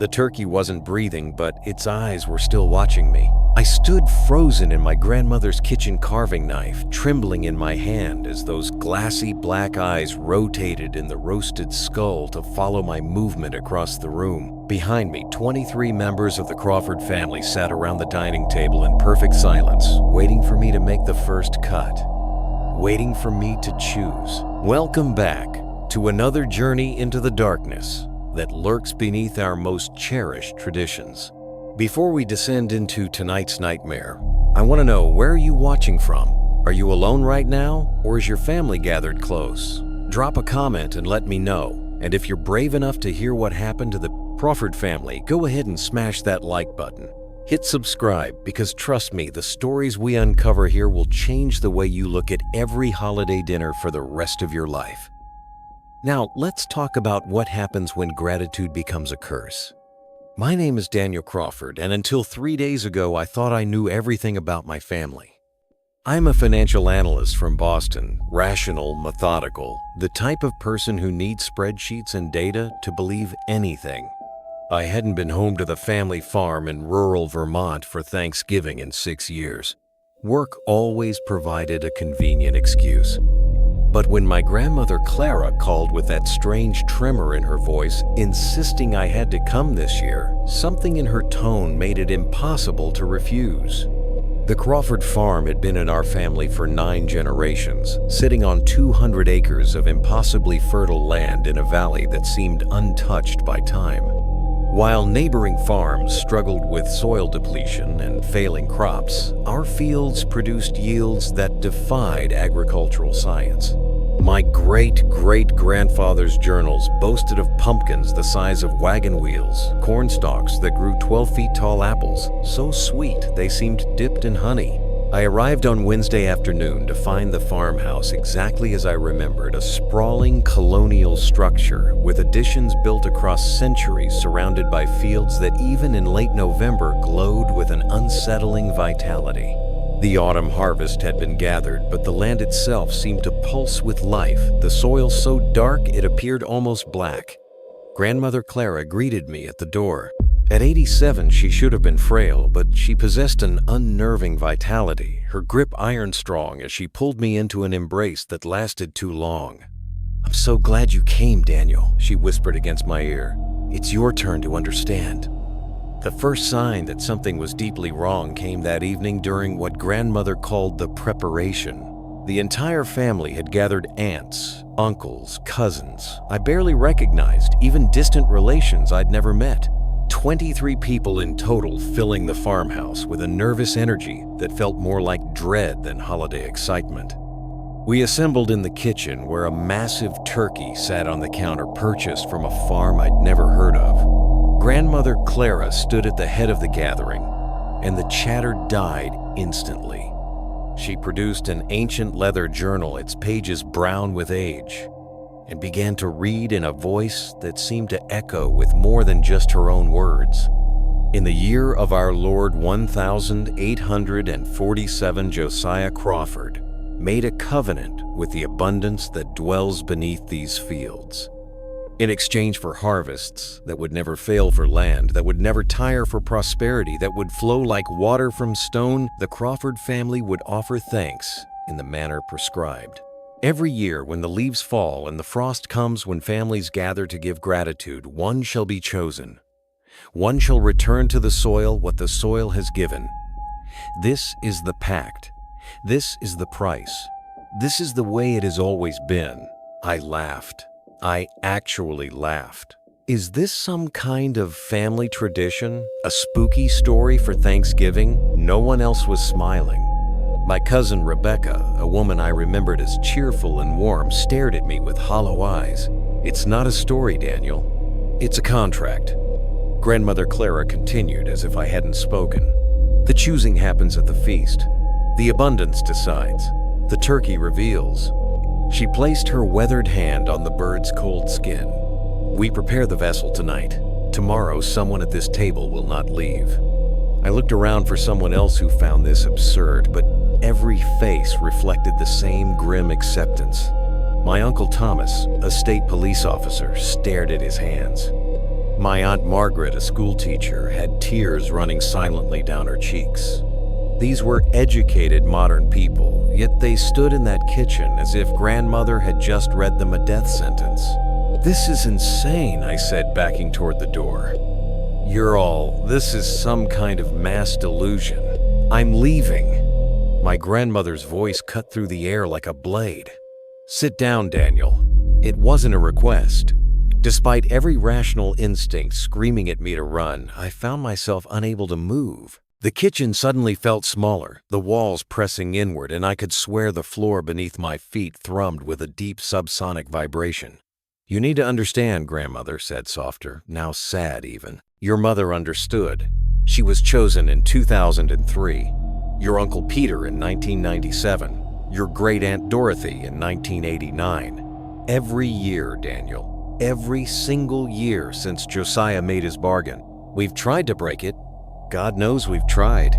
The turkey wasn't breathing, but its eyes were still watching me. I stood frozen in my grandmother's kitchen carving knife, trembling in my hand as those glassy black eyes rotated in the roasted skull to follow my movement across the room. Behind me, 23 members of the Crawford family sat around the dining table in perfect silence, waiting for me to make the first cut, waiting for me to choose. Welcome back to another journey into the darkness that lurks beneath our most cherished traditions. Before we descend into tonight's nightmare, I want to know, where are you watching from? Are you alone right now, or is your family gathered close? Drop a comment and let me know. And if you're brave enough to hear what happened to the Crawford family, go ahead and smash that like button. Hit subscribe, because trust me, the stories we uncover here will change the way you look at every holiday dinner for the rest of your life. Now, let's talk about what happens when gratitude becomes a curse. My name is Daniel Crawford, and until 3 days ago, I thought I knew everything about my family. I'm a financial analyst from Boston, rational, methodical, the type of person who needs spreadsheets and data to believe anything. I hadn't been home to the family farm in rural Vermont for Thanksgiving in 6 years. Work always provided a convenient excuse. But when my grandmother Clara called with that strange tremor in her voice, insisting I had to come this year, something in her tone made it impossible to refuse. The Crawford farm had been in our family for 9 generations, sitting on 200 acres of impossibly fertile land in a valley that seemed untouched by time. While neighboring farms struggled with soil depletion and failing crops, our fields produced yields that defied agricultural science. My great-great-grandfather's journals boasted of pumpkins the size of wagon wheels, corn stalks that grew 12 feet tall apples, so sweet they seemed dipped in honey. I arrived on Wednesday afternoon to find the farmhouse exactly as I remembered, a sprawling colonial structure with additions built across centuries surrounded by fields that even in late November glowed with an unsettling vitality. The autumn harvest had been gathered, but the land itself seemed to pulse with life, the soil so dark it appeared almost black. Grandmother Clara greeted me at the door. At 87, she should have been frail, but she possessed an unnerving vitality, her grip iron-strong as she pulled me into an embrace that lasted too long. "I'm so glad you came, Daniel," she whispered against my ear. "It's your turn to understand." The first sign that something was deeply wrong came that evening during what grandmother called the preparation. The entire family had gathered aunts, uncles, cousins I barely recognized, even distant relations I'd never met. 23 people in total, filling the farmhouse with a nervous energy that felt more like dread than holiday excitement. We assembled in the kitchen, where a massive turkey sat on the counter purchased from a farm I'd never heard of. Grandmother Clara stood at the head of the gathering, and the chatter died instantly. She produced an ancient leather journal, its pages brown with age, and began to read in a voice that seemed to echo with more than just her own words. In the year of our Lord 1847, Josiah Crawford made a covenant with the abundance that dwells beneath these fields. In exchange for harvests that would never fail for land, that would never tire for prosperity, that would flow like water from stone, the Crawford family would offer thanks in the manner prescribed. Every year, when the leaves fall and the frost comes, when families gather to give gratitude, one shall be chosen. One shall return to the soil what the soil has given. This is the pact. This is the price. This is the way it has always been. I laughed. I actually laughed. Is this some kind of family tradition? A spooky story for Thanksgiving? No one else was smiling. My cousin Rebecca, a woman I remembered as cheerful and warm, stared at me with hollow eyes. "It's not a story, Daniel. It's a contract." Grandmother Clara continued as if I hadn't spoken. "The choosing happens at the feast. The abundance decides. The turkey reveals." She placed her weathered hand on the bird's cold skin. "We prepare the vessel tonight. Tomorrow, someone at this table will not leave." I looked around for someone else who found this absurd, but every face reflected the same grim acceptance. My Uncle Thomas, a state police officer, stared at his hands. My Aunt Margaret, a schoolteacher, had tears running silently down her cheeks. These were educated modern people, yet they stood in that kitchen as if grandmother had just read them a death sentence. "This is insane," I said, backing toward the door. This is some kind of mass delusion. I'm leaving." My grandmother's voice cut through the air like a blade. "Sit down, Daniel." It wasn't a request. Despite every rational instinct screaming at me to run, I found myself unable to move. The kitchen suddenly felt smaller, the walls pressing inward, and I could swear the floor beneath my feet thrummed with a deep subsonic vibration. "You need to understand," grandmother said softer, now sad even. "Your mother understood. She was chosen in 2003. Your Uncle Peter in 1997. Your great-aunt Dorothy in 1989. Every year, Daniel. Every single year since Josiah made his bargain. We've tried to break it. God knows we've tried.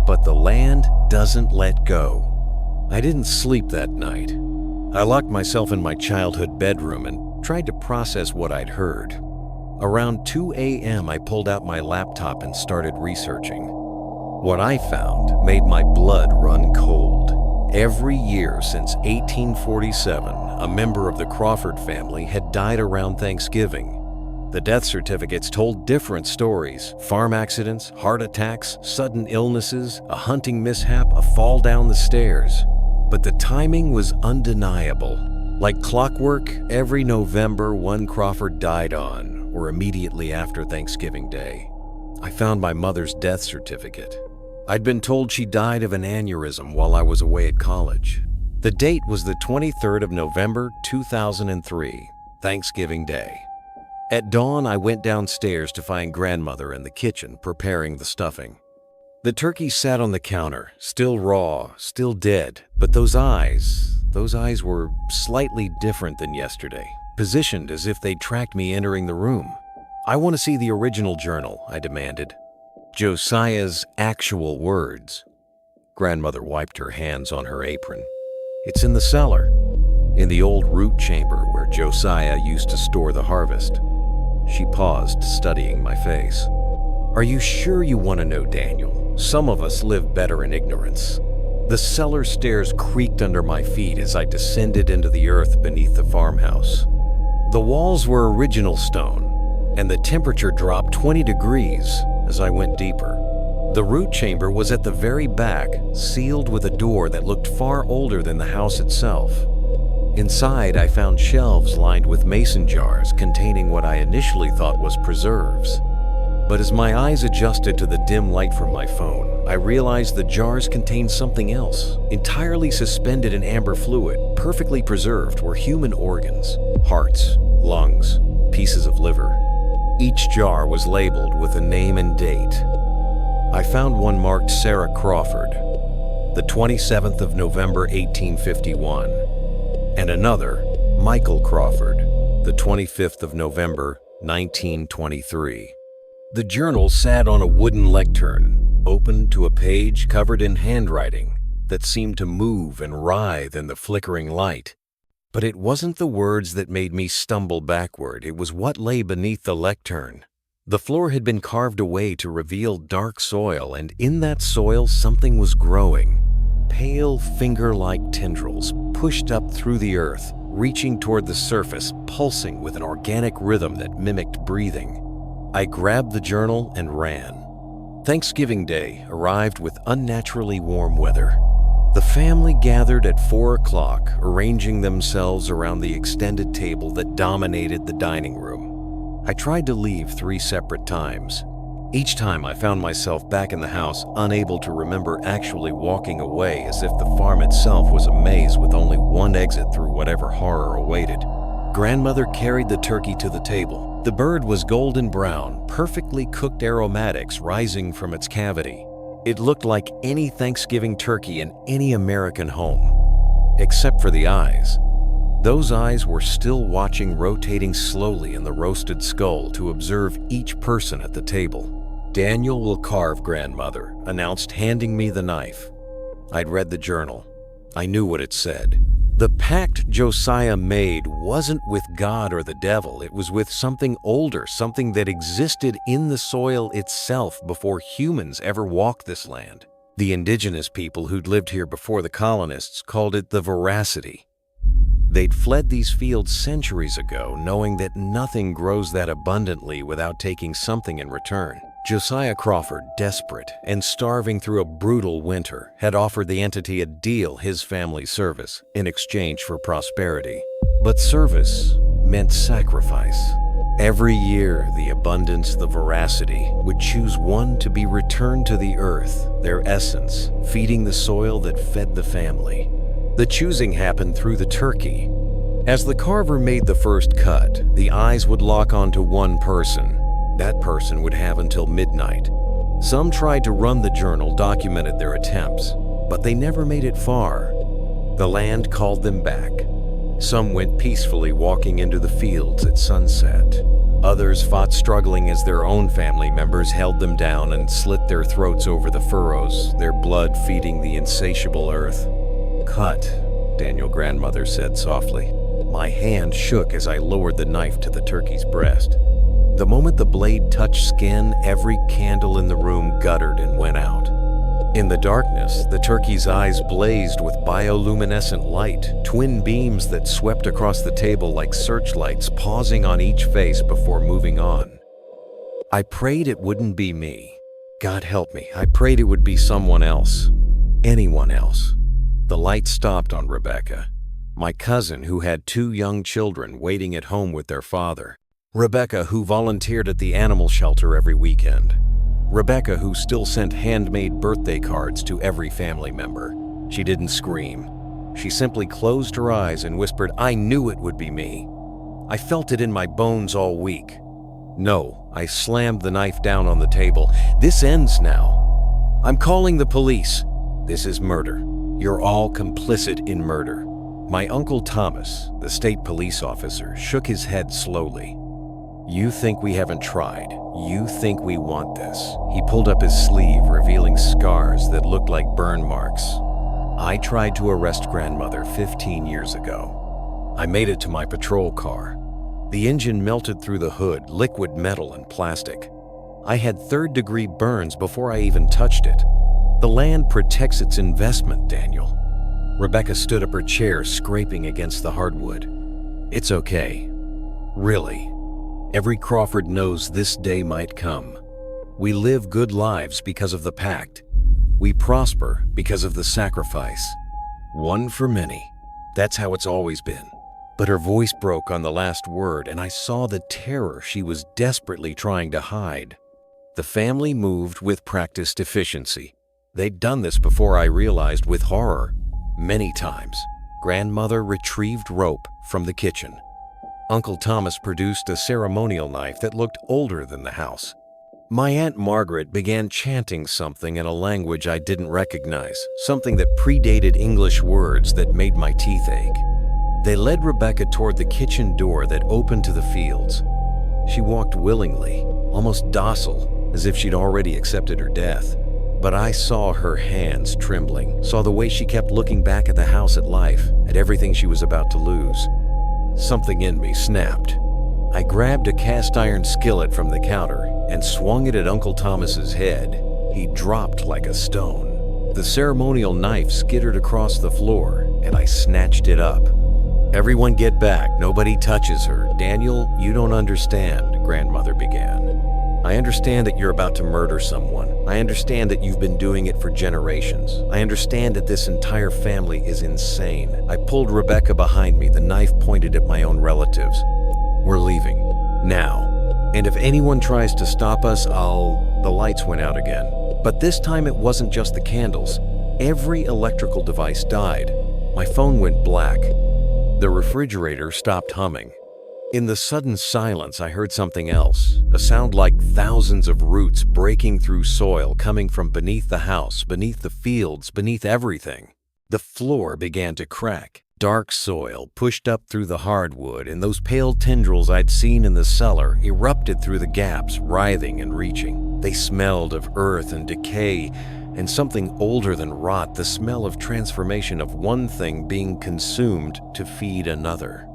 But the land doesn't let go." I didn't sleep that night. I locked myself in my childhood bedroom and tried to process what I'd heard. Around 2 a.m., I pulled out my laptop and started researching. What I found made my blood run cold. Every year since 1847, a member of the Crawford family had died around Thanksgiving. The death certificates told different stories: farm accidents, heart attacks, sudden illnesses, a hunting mishap, a fall down the stairs. But the timing was undeniable. Like clockwork, every November one Crawford died on, or immediately after Thanksgiving Day. I found my mother's death certificate. I'd been told she died of an aneurysm while I was away at college. The date was the 23rd of November, 2003, Thanksgiving Day. At dawn, I went downstairs to find grandmother in the kitchen preparing the stuffing. The turkey sat on the counter, still raw, still dead, but those eyes were slightly different than yesterday, positioned as if they'd tracked me entering the room. "I want to see the original journal," I demanded. "Josiah's actual words." Grandmother wiped her hands on her apron. "It's in the cellar, in the old root chamber where Josiah used to store the harvest." She paused, studying my face. "Are you sure you want to know, Daniel? Some of us live better in ignorance." The cellar stairs creaked under my feet as I descended into the earth beneath the farmhouse. The walls were original stone, and the temperature dropped 20 degrees as I went deeper. The root chamber was at the very back, sealed with a door that looked far older than the house itself. Inside, I found shelves lined with mason jars containing what I initially thought was preserves. But as my eyes adjusted to the dim light from my phone, I realized the jars contained something else. Entirely suspended in amber fluid, perfectly preserved, were human organs: hearts, lungs, pieces of liver. Each jar was labeled with a name and date. I found one marked Sarah Crawford, the 27th of November, 1851, and another, Michael Crawford, the 25th of November, 1923. The journal sat on a wooden lectern, open to a page covered in handwriting that seemed to move and writhe in the flickering light. But it wasn't the words that made me stumble backward, it was what lay beneath the lectern. The floor had been carved away to reveal dark soil, and in that soil something was growing. Pale finger-like tendrils pushed up through the earth, reaching toward the surface, pulsing with an organic rhythm that mimicked breathing. I grabbed the journal and ran. Thanksgiving Day arrived with unnaturally warm weather. The family gathered at 4 o'clock, arranging themselves around the extended table that dominated the dining room. I tried to leave 3 separate times. Each time I found myself back in the house, unable to remember actually walking away, as if the farm itself was a maze with only one exit through whatever horror awaited. Grandmother carried the turkey to the table. The bird was golden brown, perfectly cooked aromatics rising from its cavity. It looked like any Thanksgiving turkey in any American home, except for the eyes. Those eyes were still watching, rotating slowly in the roasted skull to observe each person at the table. "Daniel will carve, grandmother," announced, handing me the knife. I'd read the journal. I knew what it said. The pact Josiah made wasn't with God or the devil. It was with something older, something that existed in the soil itself before humans ever walked this land. The indigenous people who'd lived here before the colonists called it the veracity. They'd fled these fields centuries ago, knowing that nothing grows that abundantly without taking something in return. Josiah Crawford, desperate and starving through a brutal winter, had offered the entity a deal: his family's service in exchange for prosperity. But service meant sacrifice. Every year, the abundance, the veracity, would choose one to be returned to the earth, their essence, feeding the soil that fed the family. The choosing happened through the turkey. As the carver made the first cut, the eyes would lock onto one person. That person would have until midnight. Some tried to run the journal, documented their attempts, but they never made it far. The land called them back. Some went peacefully, walking into the fields at sunset. Others fought, struggling as their own family members held them down and slit their throats over the furrows, their blood feeding the insatiable earth. "Cut," Daniel's grandmother said softly. My hand shook as I lowered the knife to the turkey's breast. The moment the blade touched skin, every candle in the room guttered and went out. In the darkness, the turkey's eyes blazed with bioluminescent light, twin beams that swept across the table like searchlights, pausing on each face before moving on. I prayed it wouldn't be me. God help me, I prayed it would be someone else. Anyone else. The light stopped on Rebecca, my cousin who had 2 young children waiting at home with their father. Rebecca, who volunteered at the animal shelter every weekend. Rebecca, who still sent handmade birthday cards to every family member. She didn't scream. She simply closed her eyes and whispered, "I knew it would be me. I felt it in my bones all week." No, I slammed the knife down on the table. "This ends now. I'm calling the police. This is murder. You're all complicit in murder." My Uncle Thomas, the state police officer, shook his head slowly. "You think we haven't tried. You think we want this." He pulled up his sleeve, revealing scars that looked like burn marks. "I tried to arrest grandmother 15 years ago. I made it to my patrol car. The engine melted through the hood, liquid metal and plastic. I had 3rd-degree burns before I even touched it. The land protects its investment, Daniel." Rebecca stood up her chair, scraping against the hardwood. "It's okay. Really. Every Crawford knows this day might come. We live good lives because of the pact. We prosper because of the sacrifice. One for many. That's how it's always been." But her voice broke on the last word, and I saw the terror she was desperately trying to hide. The family moved with practiced efficiency. They'd done this before, I realized, with horror. Many times. Grandmother retrieved rope from the kitchen. Uncle Thomas produced a ceremonial knife that looked older than the house. My Aunt Margaret began chanting something in a language I didn't recognize, something that predated English words that made my teeth ache. They led Rebecca toward the kitchen door that opened to the fields. She walked willingly, almost docile, as if she'd already accepted her death. But I saw her hands trembling, saw the way she kept looking back at the house, at life, at everything she was about to lose. Something in me snapped. I grabbed a cast iron skillet from the counter and swung it at Uncle Thomas's head. He dropped like a stone. The ceremonial knife skittered across the floor, and I snatched it up. "Everyone get back. Nobody touches her. Daniel, you don't understand," Grandmother began. "I understand that you're about to murder someone. I understand that you've been doing it for generations. I understand that this entire family is insane." I pulled Rebecca behind me, the knife pointed at my own relatives. "We're leaving. Now. And if anyone tries to stop us, The lights went out again. But this time it wasn't just the candles. Every electrical device died. My phone went black. The refrigerator stopped humming. In the sudden silence, I heard something else, a sound like thousands of roots breaking through soil, coming from beneath the house, beneath the fields, beneath everything. The floor began to crack. Dark soil pushed up through the hardwood, and those pale tendrils I'd seen in the cellar erupted through the gaps, writhing and reaching. They smelled of earth and decay, and something older than rot, the smell of transformation of one thing being consumed to feed another.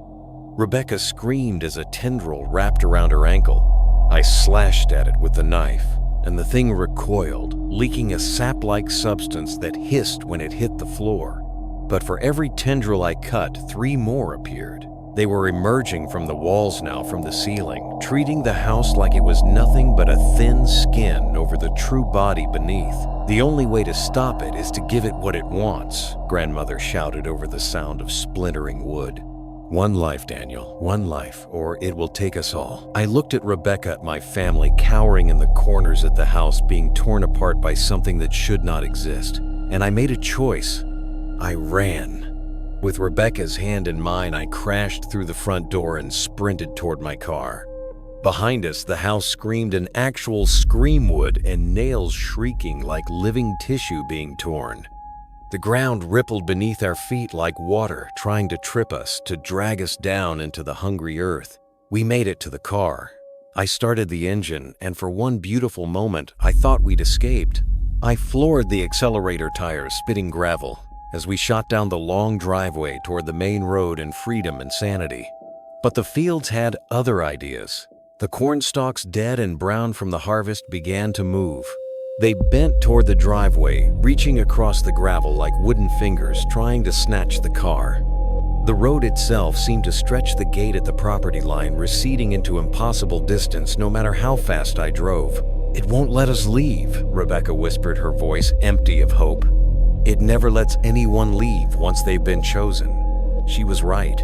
Rebecca screamed as a tendril wrapped around her ankle. I slashed at it with the knife, and the thing recoiled, leaking a sap-like substance that hissed when it hit the floor. But for every tendril I cut, 3 more appeared. They were emerging from the walls now, from the ceiling, treating the house like it was nothing but a thin skin over the true body beneath. The only way to stop it is to give it what it wants, Grandmother shouted over the sound of splintering wood. One life, Daniel, one life, or it will take us all. I looked at Rebecca, at my family, cowering in the corners at the house, being torn apart by something that should not exist. And I made a choice. I ran. With Rebecca's hand in mine, I crashed through the front door and sprinted toward my car. Behind us, the house screamed an actual scream would, and nails shrieking like living tissue being torn. The ground rippled beneath our feet like water, trying to trip us, to drag us down into the hungry earth. We made it to the car. I started the engine, and for one beautiful moment, I thought we'd escaped. I floored the accelerator tires, spitting gravel, as we shot down the long driveway toward the main road in freedom and sanity. But the fields had other ideas. The corn stalks, dead and brown from the harvest, began to move. They bent toward the driveway, reaching across the gravel like wooden fingers, trying to snatch the car. The road itself seemed to stretch the gate at the property line, receding into impossible distance no matter how fast I drove. "It won't let us leave," Rebecca whispered, her voice empty of hope. "It never lets anyone leave once they've been chosen." She was right.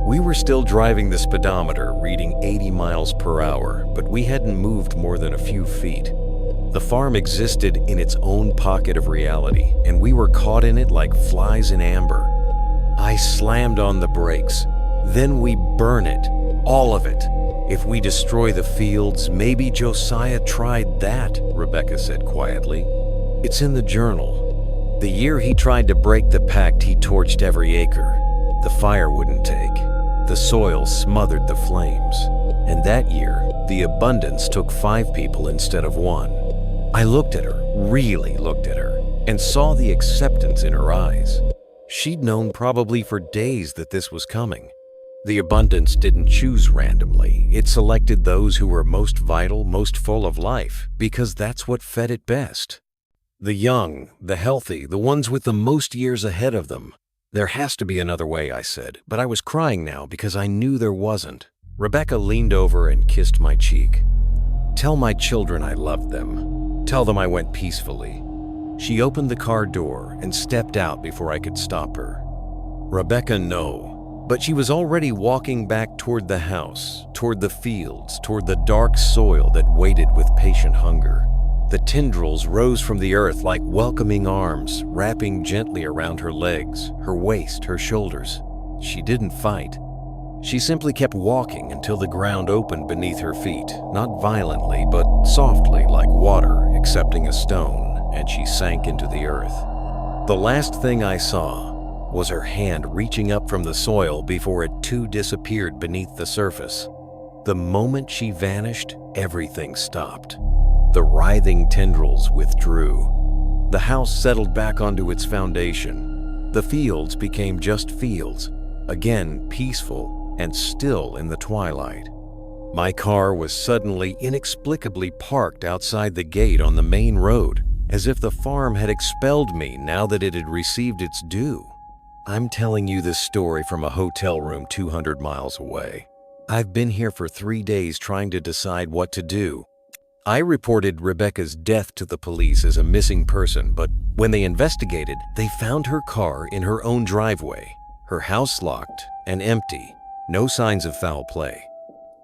We were still driving the speedometer, reading 80 miles per hour, but we hadn't moved more than a few feet. The farm existed in its own pocket of reality, and we were caught in it like flies in amber. I slammed on the brakes. "Then we burn it, all of it. If we destroy the fields, maybe Josiah tried that," Rebecca said quietly. "It's in the journal. The year he tried to break the pact, he torched every acre. The fire wouldn't take. The soil smothered the flames. And that year, the abundance took 5 people instead of 1. I looked at her, really looked at her, and saw the acceptance in her eyes. She'd known probably for days that this was coming. The abundance didn't choose randomly. It selected those who were most vital, most full of life, because that's what fed it best. The young, the healthy, the ones with the most years ahead of them. "There has to be another way," I said, but I was crying now because I knew there wasn't. Rebecca leaned over and kissed my cheek. "Tell my children I loved them. Tell them I went peacefully." She opened the car door and stepped out before I could stop her. "Rebecca, no." But she was already walking back toward the house, toward the fields, toward the dark soil that waited with patient hunger. The tendrils rose from the earth like welcoming arms, wrapping gently around her legs, her waist, her shoulders. She didn't fight. She simply kept walking until the ground opened beneath her feet, not violently, but softly like water accepting a stone, and she sank into the earth. The last thing I saw was her hand reaching up from the soil before it too disappeared beneath the surface. The moment she vanished, everything stopped. The writhing tendrils withdrew. The house settled back onto its foundation. The fields became just fields, again peaceful and still in the twilight. My car was suddenly, inexplicably parked outside the gate on the main road, as if the farm had expelled me now that it had received its due. I'm telling you this story from a hotel room 200 miles away. I've been here for 3 days trying to decide what to do. I reported Rebecca's death to the police as a missing person, but when they investigated, they found her car in her own driveway, her house locked and empty, no signs of foul play.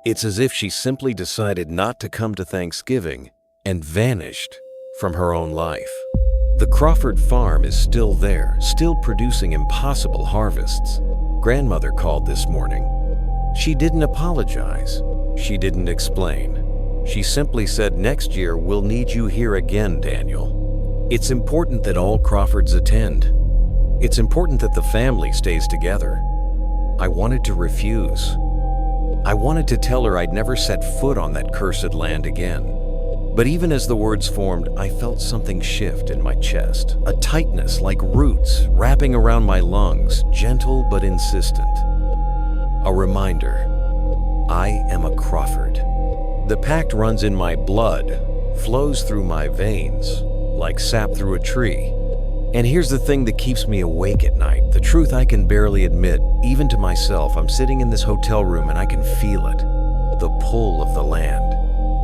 It's as if she simply decided not to come to Thanksgiving and vanished from her own life. The Crawford farm is still there, still producing impossible harvests. Grandmother called this morning. She didn't apologize. She didn't explain. She simply said, "Next year we'll need you here again, Daniel. It's important that all Crawfords attend. It's important that the family stays together." I wanted to refuse. I wanted to tell her I'd never set foot on that cursed land again. But even as the words formed, I felt something shift in my chest, a tightness like roots wrapping around my lungs, gentle but insistent. A reminder, I am a Crawford. The pact runs in my blood, flows through my veins, like sap through a tree. And here's the thing that keeps me awake at night, the truth I can barely admit, even to myself. I'm sitting in this hotel room and I can feel it, the pull of the land.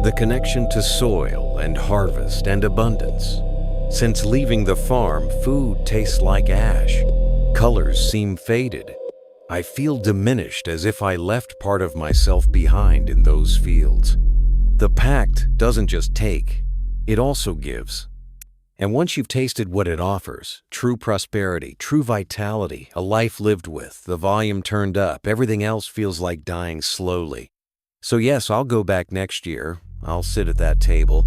The connection to soil and harvest and abundance. Since leaving the farm, food tastes like ash. Colors seem faded. I feel diminished, as if I left part of myself behind in those fields. The pact doesn't just take, it also gives. And once you've tasted what it offers, true prosperity, true vitality, a life lived with, the volume turned up, everything else feels like dying slowly. So yes, I'll go back next year. I'll sit at that table,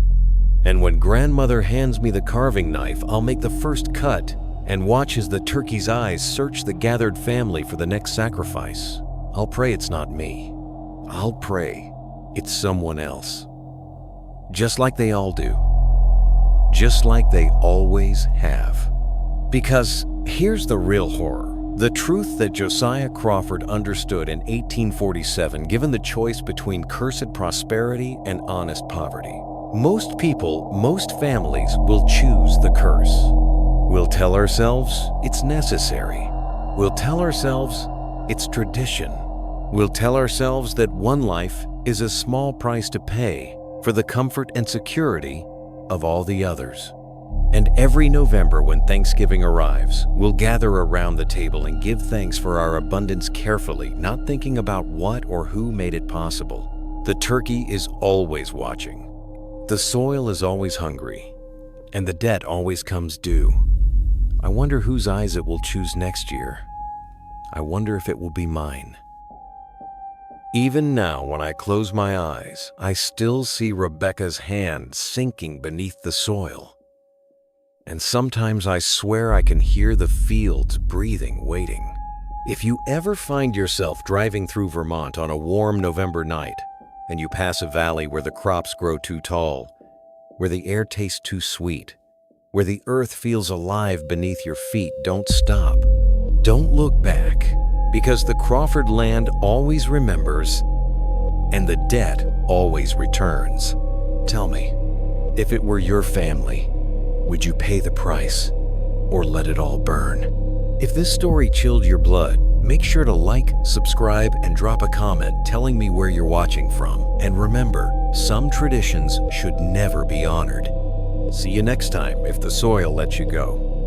and when grandmother hands me the carving knife, I'll make the first cut and watch as the turkey's eyes search the gathered family for the next sacrifice. I'll pray it's not me. I'll pray it's someone else. Just like they all do. Just like they always have. Because here's the real horror. The truth that Josiah Crawford understood in 1847, given the choice between cursed prosperity and honest poverty. Most people, most families will choose the curse. We'll tell ourselves it's necessary. We'll tell ourselves it's tradition. We'll tell ourselves that one life is a small price to pay for the comfort and security of all the others. And every November when Thanksgiving arrives, we'll gather around the table and give thanks for our abundance carefully, not thinking about what or who made it possible. The turkey is always watching. The soil is always hungry, and the debt always comes due. I wonder whose eyes it will choose next year. I wonder if it will be mine. Even now, when I close my eyes, I still see Rebecca's hand sinking beneath the soil. And sometimes I swear I can hear the fields breathing, waiting. If you ever find yourself driving through Vermont on a warm November night, and you pass a valley where the crops grow too tall, where the air tastes too sweet, where the earth feels alive beneath your feet, don't stop. Don't look back, because the Crawford land always remembers, and the debt always returns. Tell me, if it were your family, would you pay the price, or let it all burn? If this story chilled your blood, make sure to like, subscribe, and drop a comment telling me where you're watching from. And remember, some traditions should never be honored. See you next time if the soil lets you go.